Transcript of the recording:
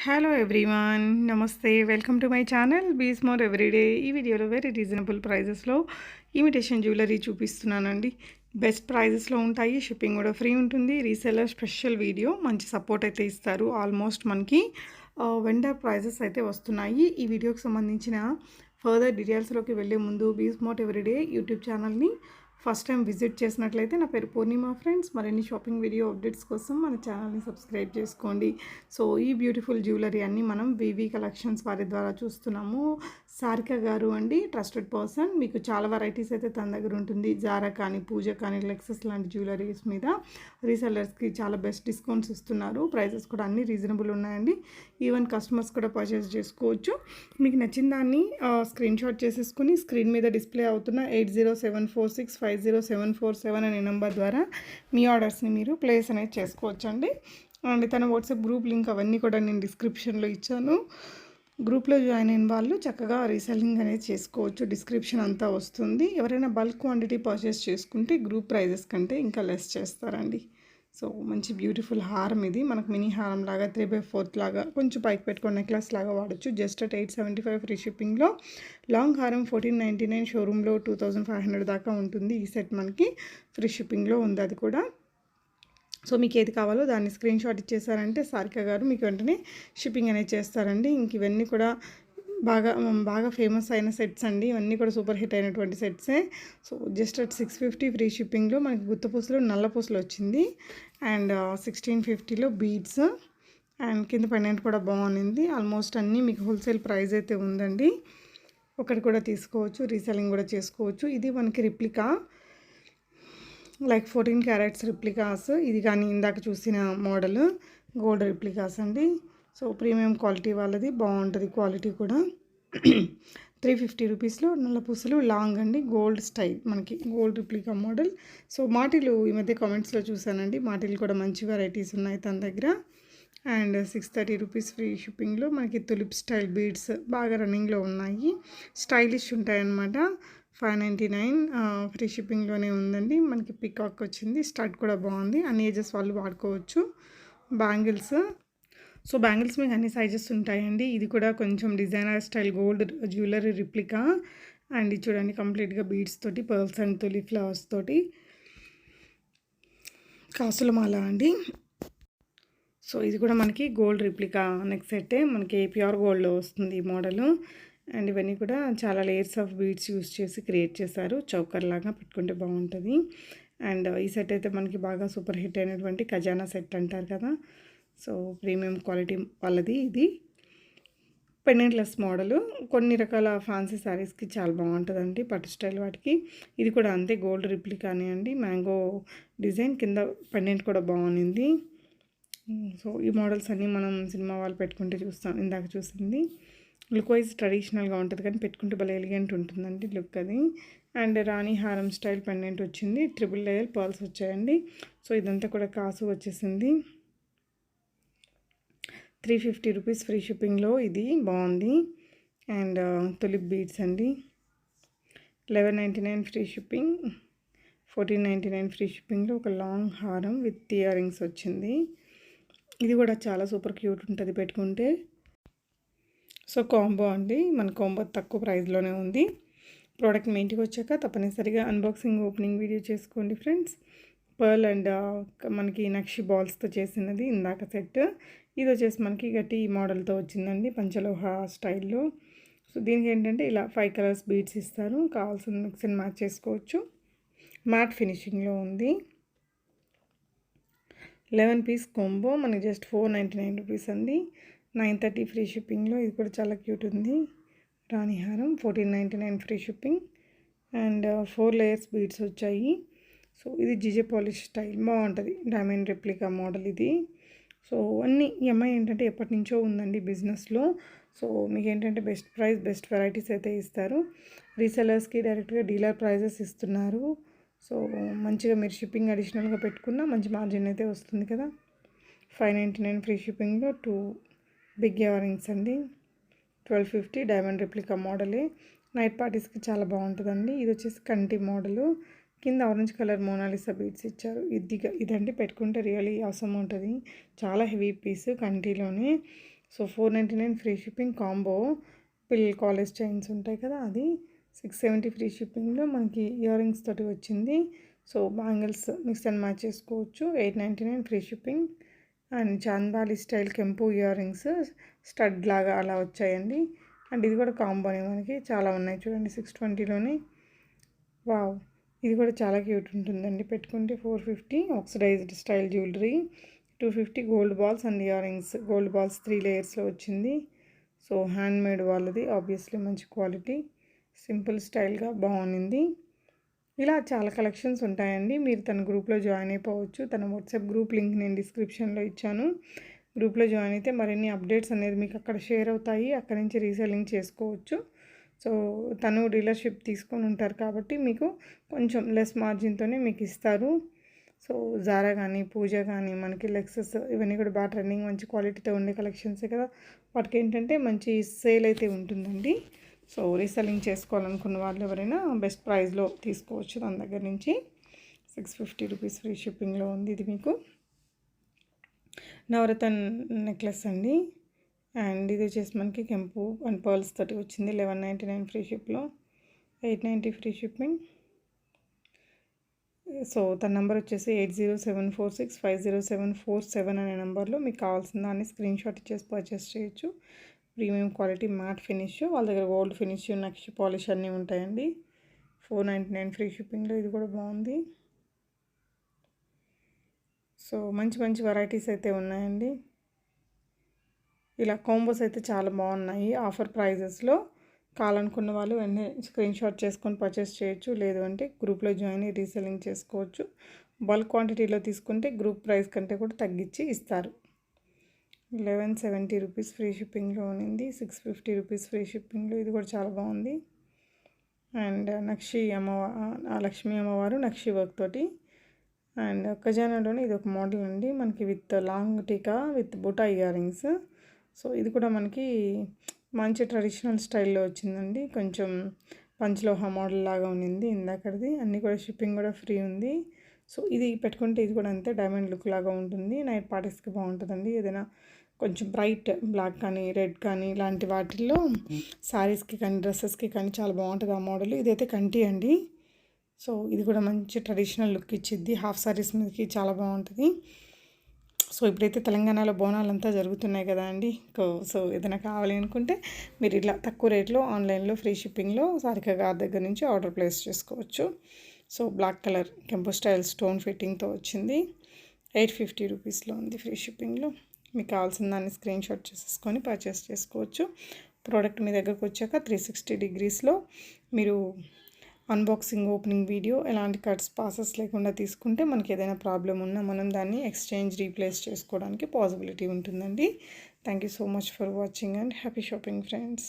Hello everyone, నమస్తే. Welcome to my channel బీస్ more everyday. ఈ వీడియోలో వెరీ రీజనబుల్ ప్రైజెస్లో ఇమిటేషన్ జ్యువెలరీ చూపిస్తున్నానండి. బెస్ట్ ప్రైజెస్లో ఉంటాయి, షిప్పింగ్ కూడా ఫ్రీ ఉంటుంది. రీసెల్లర్ స్పెషల్ వీడియో, మంచి సపోర్ట్ అయితే ఇస్తారు. ఆల్మోస్ట్ మనకి వెండర్ ప్రైజెస్ అయితే వస్తున్నాయి. ఈ వీడియోకి సంబంధించిన ఫర్దర్ డీటెయిల్స్లోకి వెళ్ళే ముందు బీస్ మోర్ ఎవ్రీడే యూట్యూబ్ ఛానల్ని ఫస్ట్ టైం విజిట్ చేసినట్లయితే నా పేరు పూర్ణిమ ఫ్రెండ్స్. మరిన్ని షాపింగ్ వీడియో అప్డేట్స్ కోసం మన ఛానల్ని సబ్స్క్రైబ్ చేసుకోండి. సో ఈ బ్యూటిఫుల్ జ్యువెలరీ అన్నీ మనం వివి కలెక్షన్స్ వారి ద్వారా చూస్తున్నాము. సారిక గారు అండి, ట్రస్టెడ్ పర్సన్. మీకు చాలా వెరైటీస్ అయితే తన దగ్గర ఉంటుంది. జారా కానీ, పూజ కానీ, లెక్సస్ లాంటి జ్యువెలరీస్ మీద రీసెల్లర్స్కి చాలా బెస్ట్ డిస్కౌంట్స్ ఇస్తున్నారు. ప్రైజెస్ కూడా అన్నీ రీజనబుల్ ఉన్నాయండి. ఈవెన్ కస్టమర్స్ కూడా పర్చేస్ చేసుకోవచ్చు. మీకు నచ్చిన దాన్ని స్క్రీన్ షాట్ చేసేసుకుని స్క్రీన్ మీద డిస్ప్లే అవుతున్న 8074650747 అనే నెంబర్ ద్వారా మీ ఆర్డర్స్ని మీరు ప్లేస్ అనేది చేసుకోవచ్చండి. అండ్ తన వాట్సాప్ గ్రూప్ లింక్ అవన్నీ కూడా నేను డిస్క్రిప్షన్లో ఇచ్చాను. గ్రూప్లో జాయిన్ అయిన వాళ్ళు చక్కగా రీసెల్లింగ్ అనేది చేసుకోవచ్చు. డిస్క్రిప్షన్ అంతా వస్తుంది. ఎవరైనా బల్క్ క్వాంటిటీ పర్చేస్ చేసుకుంటే గ్రూప్ ప్రైజెస్ కంటే ఇంకా లెస్ చేస్తారండి. సో మంచి బ్యూటిఫుల్ హారం ఇది. మనకు మినీ హారం లాగా 3/4 లాగా కొంచెం పైకి పెట్టుకుని నెక్లెస్ లాగా వాడచ్చు. జస్ట్ అట్ 875 ఫ్రీ షిప్పింగ్లో. లాంగ్ హారం 1499, షోరూంలో 2500 దాకా ఉంటుంది. ఈ సెట్ మనకి ఫ్రీ షిప్పింగ్లో ఉంది అది కూడా. సో మీకు ఏది కావాలో దాన్ని స్క్రీన్ షాట్ ఇచ్చేసారంటే సారిక గారు మీకు వెంటనే షిప్పింగ్ అనేది చేస్తారండి. ఇంక ఇవన్నీ కూడా బాగా ఫేమస్ అయిన సెట్స్ అండి. ఇవన్నీ కూడా సూపర్ హిట్ అయినటువంటి సెట్సే. సో జస్ట్ అట్ 650 ఫ్రీ షిప్పింగ్లో మనకి గుత్తపూసలు, నల్ల పూసలు వచ్చింది. అండ్ 1650లో బీడ్స్ అండ్ కింద పెండెంట్ కూడా బాగుంది. ఆల్మోస్ట్ అన్నీ మీకు హోల్సేల్ ప్రైస్ అయితే ఉందండి. ఒకటి కూడా తీసుకోవచ్చు, రీసెల్లింగ్ కూడా చేసుకోవచ్చు. ఇది మనకి రిప్లికా, లైక్ 14 క్యారెట్స్ రిప్లికాస్. ఇది కానీ ఇందాక చూసిన మోడల్ గోల్డ్ రిప్లికాస్ అండి. సో ప్రీమియం క్వాలిటీ వాళ్ళది, బాగుంటుంది క్వాలిటీ కూడా. 350 రూపీస్లో నల్ల పూసలు లాంగ్ అండి, గోల్డ్ స్టైల్, మనకి గోల్డ్ రిప్లికా మోడల్. సో మాటిలు ఈ మధ్య కామెంట్స్లో చూసానండి. మాటిలు కూడా మంచి వెరైటీస్ ఉన్నాయి తన దగ్గర. అండ్ 630 రూపీస్ ఫ్రీ షిప్పింగ్లో మనకి తులిప్ స్టైల్ బీడ్స్ బాగా రన్నింగ్లో ఉన్నాయి. స్టైలిష్ ఉంటాయన్నమాట. 599 ఫ్రీ షిప్పింగ్లోనే ఉందండి. మనకి పికాక్ వచ్చింది. స్టడ్ కూడా బాగుంది. అన్ని ఏజెస్ వాళ్ళు వాడుకోవచ్చు. బ్యాంగిల్స్, సో బ్యాంగిల్స్ మీకు అన్ని సైజెస్ ఉంటాయండి. ఇది కూడా కొంచెం designer style gold jewellery replica. And ఇది చూడండి కంప్లీట్గా బీడ్స్ తోటి, పర్ల్స్ అండ్ తులి ఫ్లవర్స్ తోటి కాసుల మాల అండి. సో ఇది కూడా మనకి గోల్డ్ రిప్లికా నెక్ సెట్టే, మనకి ప్యూర్ గోల్డ్లో వస్తుంది ఈ మోడలు. అండ్ ఇవన్నీ కూడా చాలా లేయర్స్ ఆఫ్ బీడ్స్ యూస్ చేసి క్రియేట్ చేశారు. చౌకర్ లాగా పెట్టుకుంటే బాగుంటుంది. అండ్ ఈ సెట్ అయితే మనకి బాగా సూపర్ హిట్ అయినటువంటి ఖజానా సెట్ అంటారు కదా. సో ప్రీమియం క్వాలిటీ వాళ్ళది ఇది. పెండెంట్లెస్ మోడలు, కొన్ని రకాల ఫ్యాన్సీ శారీస్కి చాలా బాగుంటుందండి, పట్టు స్టైల్ వాటికి. ఇది కూడా అంతే, గోల్డ్ రిప్లికానే అండి. మ్యాంగో డిజైన్ కింద పెండెంట్ కూడా బాగుంది. సో ఈ మోడల్స్ అన్నీ మనం సినిమా వాళ్ళు పెట్టుకుంటే చూస్తాం. ఇందాక చూసింది లుక్ వైజ్ ట్రెడిషనల్గా ఉంటుంది కానీ పెట్టుకుంటే భలే ఎలిగెంట్ ఉంటుందండి లుక్ అది. అండ్ రాణి హారం స్టైల్ పెండెంట్ వచ్చింది. 3 లేయర్ పర్ల్స్ వచ్చాయండి. సో ఇదంతా కూడా కాసు వచ్చేసింది. 350 రూపీస్ ఫ్రీ షిప్పింగ్లో ఇది బాగుంది. అండ్ తులిప్ బీడ్స్ అండి. 1199 ఫ్రీ షిప్పింగ్, 1499 ఫ్రీ షిప్పింగ్లో ఒక లాంగ్ హారం విత్ ఇయర్ రింగ్స్ వచ్చింది. ఇది కూడా చాలా సూపర్ క్యూట్ ఉంటుంది పెట్టుకుంటే. సో కాంబో అండి, మన కాంబో తక్కువ ప్రైస్లోనే ఉంది. ప్రోడక్ట్ మీ ఇంటికి వచ్చాక తప్పనిసరిగా అన్బాక్సింగ్, ఓపెనింగ్ వీడియో చేసుకోండి ఫ్రెండ్స్. పర్ల్ అండ్ మనకి నక్షి బాల్స్తో చేసినది ఇందాక సెట్. ఇది వచ్చేసి మనకి గట్టి మోడల్తో వచ్చిందండి, పంచలోహ స్టైల్లో. సో దీనికి ఏంటంటే ఇలా 5 కలర్స్ బీడ్స్ ఇస్తారు. కావాల్సిన మిక్స్ అండ్ మ్యాచ్ చేసుకోవచ్చు. మ్యాట్ ఫినిషింగ్లో ఉంది. 11 పీస్ కాంబో మనకి జస్ట్ 499 రూపీస్ అండి. 930 ఫ్రీ షిప్పింగ్లో. ఇది కూడా చాలా క్యూట్ ఉంది. రాణి హారం 1499 free shipping. And 4 layers beads వచ్చాయి. సో ఇది జిజే పాలిష్ స్టైల్, బాగుంటుంది. డైమండ్ రెప్లికా మోడల్ ఇది. సో అన్నీ ఈ అమ్మాయి ఏంటంటే ఎప్పటి నుంచో ఉందండి బిజినెస్లో. సో మీకు ఏంటంటే బెస్ట్ ప్రైస్, బెస్ట్ వెరైటీస్ అయితే ఇస్తారు. రీసెలర్స్కి డైరెక్ట్గా డీలర్ ప్రైజెస్ ఇస్తున్నారు. సో మంచిగా మీరు షిప్పింగ్ అడిషనల్గా పెట్టుకున్న మంచి మార్జిన్ అయితే వస్తుంది కదా. 599 ఫ్రీ షిప్పింగ్లో 2 బిగ్ ఇయర్ రింగ్స్ అండి. 1250 డైమండ్ రెప్లికా మోడలే. నైట్ పార్టీస్కి చాలా బాగుంటుందండి. ఇది వచ్చేసి కంటి మోడలు, కింద ఆరెంజ్ కలర్ మోనాలిసా బీడ్స్ ఇచ్చారు. ఇదంటే పెట్టుకుంటే రియలీ అవసరం ఉంటుంది. చాలా హెవీ పీస్ కంటిలోనే. So 499 free shipping combo. పిల్లల కాలేజ్ చైన్స్ ఉంటాయి కదా, అది 670 ఫ్రీ షిప్పింగ్లో మనకి ఇయర్ రింగ్స్ తోటి వచ్చింది. So bangles mix and match చేసుకోవచ్చు. 899 ఫ్రీ షిప్పింగ్. అండ్ చాందాలి స్టైల్ కెంపు ఇయర్ రింగ్స్ స్టడ్ లాగా అలా వచ్చాయండి. అండ్ ఇది కూడా కాంబోనే, మనకి చాలా ఉన్నాయి చూడండి 620లోనే. వావ్, ఇది కూడా చాలా క్యూట్ ఉంటుందండి పెట్టుకుంటే. 450 oxidised style jewellery. 250 gold balls and earrings. Gold balls 3 లేయర్స్లో వచ్చింది. సో హ్యాండ్ మేడ్ వాళ్ళది, ఆబ్వియస్లీ మంచి క్వాలిటీ, సింపుల్ స్టైల్గా బాగుంది. ఇలా చాలా కలెక్షన్స్ ఉంటాయండి. మీరు తన గ్రూప్లో జాయిన్ అయిపోవచ్చు. తన వాట్సాప్ గ్రూప్ లింక్ నేను డిస్క్రిప్షన్లో ఇచ్చాను. గ్రూప్లో జాయిన్ అయితే మరిన్ని అప్డేట్స్ అనేది మీకు అక్కడ షేర్ అవుతాయి. అక్కడ నుంచి రీసెల్లింగ్ చేసుకోవచ్చు. సో తను డీలర్షిప్ తీసుకొని ఉంటారు కాబట్టి మీకు కొంచెం లెస్ మార్జిన్తోనే మీకు ఇస్తారు. సో జారా కానీ, పూజ కానీ, మనకి లెక్సస్ ఇవన్నీ కూడా బాగా ట్రెండింగ్, మంచి క్వాలిటీతో ఉండే కలెక్షన్సే కదా. వాటికి ఏంటంటే మంచి సేల్ అయితే ఉంటుందండి. సో రీసెల్లింగ్ చేసుకోవాలనుకున్న వాళ్ళు ఎవరైనా బెస్ట్ ప్రైస్లో తీసుకోవచ్చు దాని దగ్గర నుంచి. 650 రూపీస్ ఫ్రీ షిప్పింగ్లో ఉంది. ఇది మీకు నవరత్న నెక్లెస్ అండి. అండ్ ఇది వచ్చేసి మనకి కెంపు అండ్ పర్ల్స్ తోటి వచ్చింది. 1199 ఫ్రీ షిప్లో, 890 ఫ్రీ షిప్పింగ్. సో తన నెంబర్ వచ్చేసి 8074650747 అనే నెంబర్లో మీకు కావాల్సిన దాన్ని స్క్రీన్ షాట్ ఇచ్చేసి పర్చేస్ చేయొచ్చు. ప్రీమియం క్వాలిటీ మ్యాట్ ఫినిష్, వాళ్ళ దగ్గర గోల్డ్ ఫినిష్, నక్షి పాలిష్ అన్నీ ఉంటాయండి. 499 ఫ్రీ షిప్పింగ్లో. ఇది కూడా బాగుంది. సో మంచి మంచి వెరైటీస్ అయితే ఉన్నాయండి. ఇలా కాంబోస్ అయితే చాలా బాగున్నాయి ఆఫర్ ప్రైజెస్లో. కావాలనుకున్న వాళ్ళు వెంటనే స్క్రీన్ షాట్ చేసుకొని పర్చేస్ చేయొచ్చు. లేదు అంటే గ్రూప్లో జాయిన్ అయ్యి రీసెల్లింగ్ చేసుకోవచ్చు. బల్క్ క్వాంటిటీలో తీసుకుంటే గ్రూప్ ప్రైస్ కంటే కూడా తగ్గించి ఇస్తారు. 1170 రూపీస్ ఫ్రీ షిప్పింగ్లో ఉంది. 650 రూపీస్ ఫ్రీ షిప్పింగ్లో. ఇది కూడా చాలా బాగుంది. అండ్ నక్షి లక్ష్మీ అమ్మవారు నక్షి వర్క్ తోటి. అండ్ ఖజానాలోనే ఇది ఒక మోడల్ అండి మనకి, విత్ లాంగ్ టీకా విత్ బుటా ఇయర్ రింగ్స్. సో ఇది కూడా మనకి మంచి ట్రెడిషనల్ స్టైల్లో వచ్చిందండి. కొంచెం పంచలోహ మోడల్ లాగా ఉన్నింది ఇందాకది. అన్నీ కూడా షిప్పింగ్ కూడా ఫ్రీ ఉంది. సో ఇది పెట్టుకుంటే ఇది కూడా అంతే డైమండ్ లుక్ లాగా ఉంటుంది. నైట్ పార్టీస్కి బాగుంటుందండి. ఏదైనా కొంచెం బ్రైట్ బ్లాక్ కానీ, రెడ్ కానీ ఇలాంటి వాటిల్లో శారీస్కి కానీ, డ్రెస్సెస్కి కానీ చాలా బాగుంటుంది ఆ మోడల్. ఇదైతే కంటి అండి. సో ఇది కూడా మంచి ట్రెడిషనల్ లుక్ ఇచ్చిద్ది. హాఫ్ శారీస్ మీదకి చాలా బాగుంటుంది. సో ఇప్పుడైతే తెలంగాణలో బోనాలంతా జరుగుతున్నాయి కదా అండి. సో ఏదైనా కావాలి అనుకుంటే మీరు ఇలా తక్కువ రేట్లో ఆన్లైన్లో ఫ్రీ షిప్పింగ్లో సారిక గారి దగ్గర నుంచి ఆర్డర్ ప్లేస్ చేసుకోవచ్చు. సో బ్లాక్ కలర్ కెంపు స్టైల్ స్టోన్ ఫిట్టింగ్తో వచ్చింది. 850 రూపీస్లో ఉంది ఫ్రీ షిప్పింగ్లో. మీకు కావాల్సిన దాన్ని స్క్రీన్ షాట్ చేసేసుకొని పర్చేస్ చేసుకోవచ్చు. ప్రోడక్ట్ మీ దగ్గరకు వచ్చాక 360 డిగ్రీస్లో మీరు అన్బాక్సింగ్, ఓపెనింగ్ వీడియో, ఎలాంటి కట్స్ పాసెస్ లేకుండా తీసుకుంటే మనకి ఏదైనా ప్రాబ్లం ఉన్నా మనం దాన్ని ఎక్స్చేంజ్ రీప్లేస్ చేసుకోవడానికి పాసిబిలిటీ ఉంటుందండి. Thank you so much for watching and happy shopping friends.